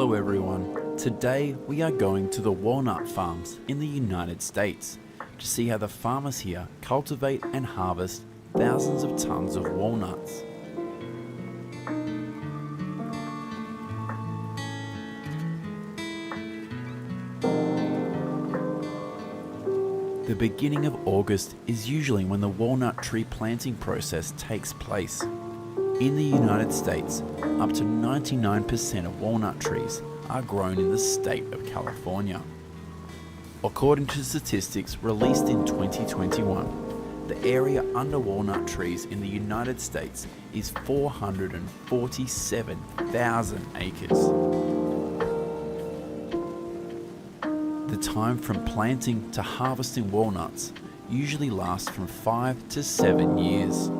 Hello everyone. Today we are going to the walnut farms in the United States to see how the farmers here cultivate and harvest thousands of tons of walnuts. The beginning of August is usually when the walnut tree planting process takes place. In the United States, up to 99% of walnut trees are grown in the state of California. According to statistics released in 2021, the area under walnut trees in the United States is 447,000 acres. The time from planting to harvesting walnuts usually lasts from 5 to 7 years.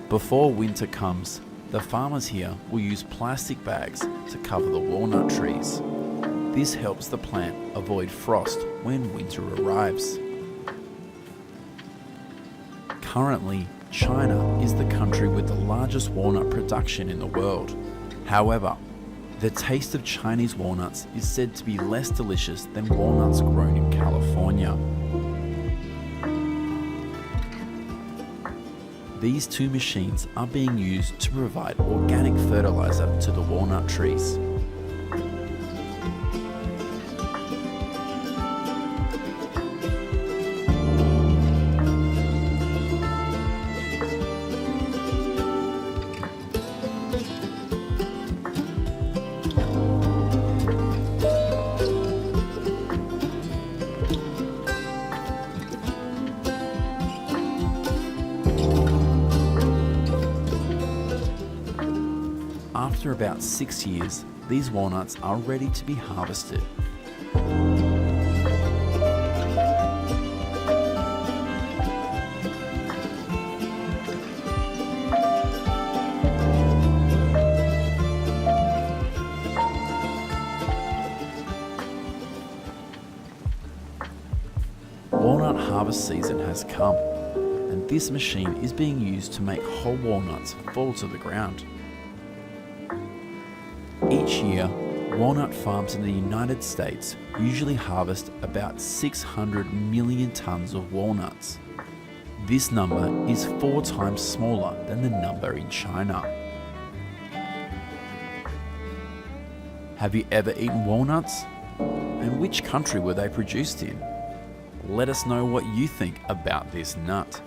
Before winter comes, the farmers here will use plastic bags to cover the walnut trees. This helps the plant avoid frost when winter arrives. Currently, China is the country with the largest walnut production in the world. However, the taste of Chinese walnuts is said to be less delicious than walnuts grown in California. These two machines are being used to provide organic fertilizer to the walnut trees. After about 6 years, these walnuts are ready to be harvested. Walnut harvest season has come, and this machine is being used to make whole walnuts fall to the ground. Each year, walnut farms in the United States usually harvest about 600 million tons of walnuts. This number is 4 times smaller than the number in China. Have you ever eaten walnuts? And which country were they produced in? Let us know what you think about this nut.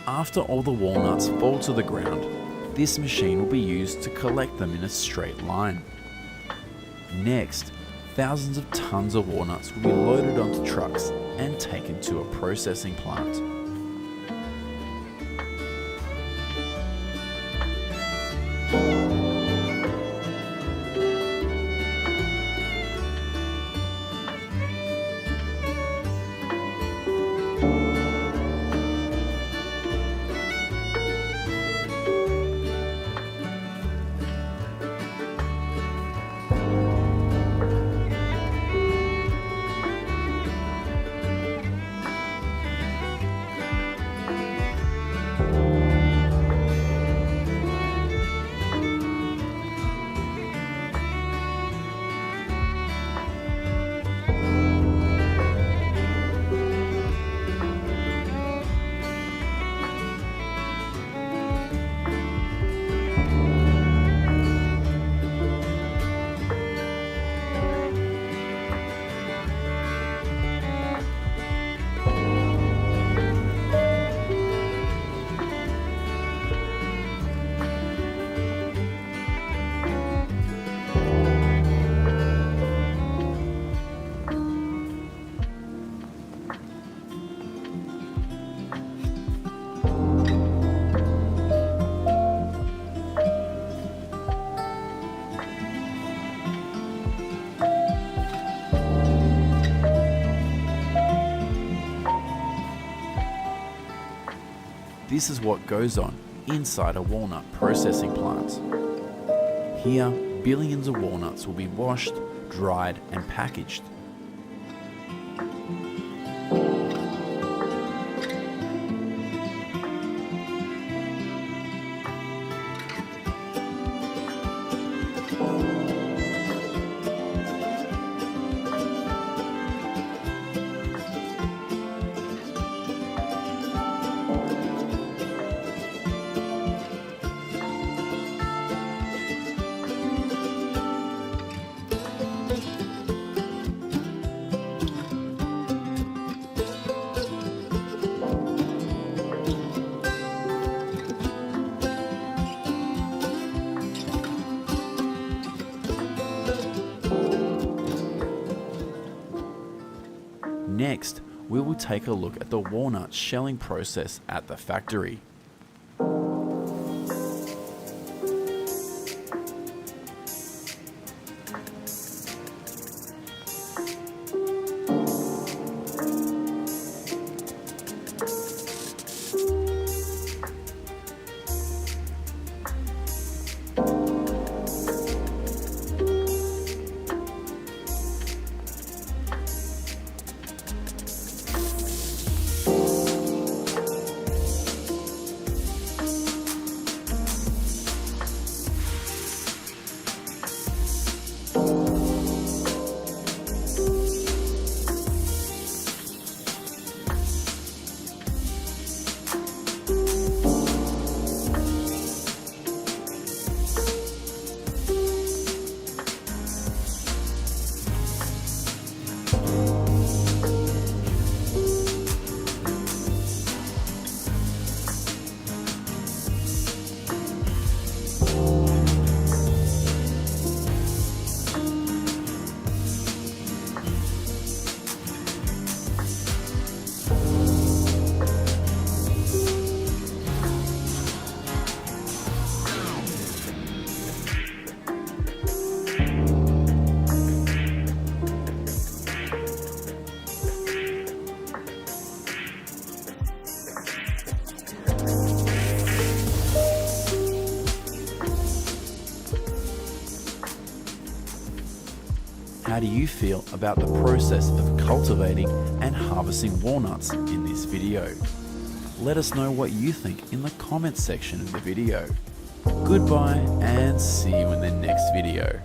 After all the walnuts fall to the ground, this machine will be used to collect them in a straight line. Next, thousands of tons of walnuts will be loaded onto trucks and taken to a processing plant. This is what goes on inside a walnut processing plant. Here, billions of walnuts will be washed, dried and packaged. Next, we will take a look at the walnut shelling process at the factory. How do you feel about the process of cultivating and harvesting walnuts in this video? Let us know what you think in the comments section of the video. Goodbye and see you in the next video.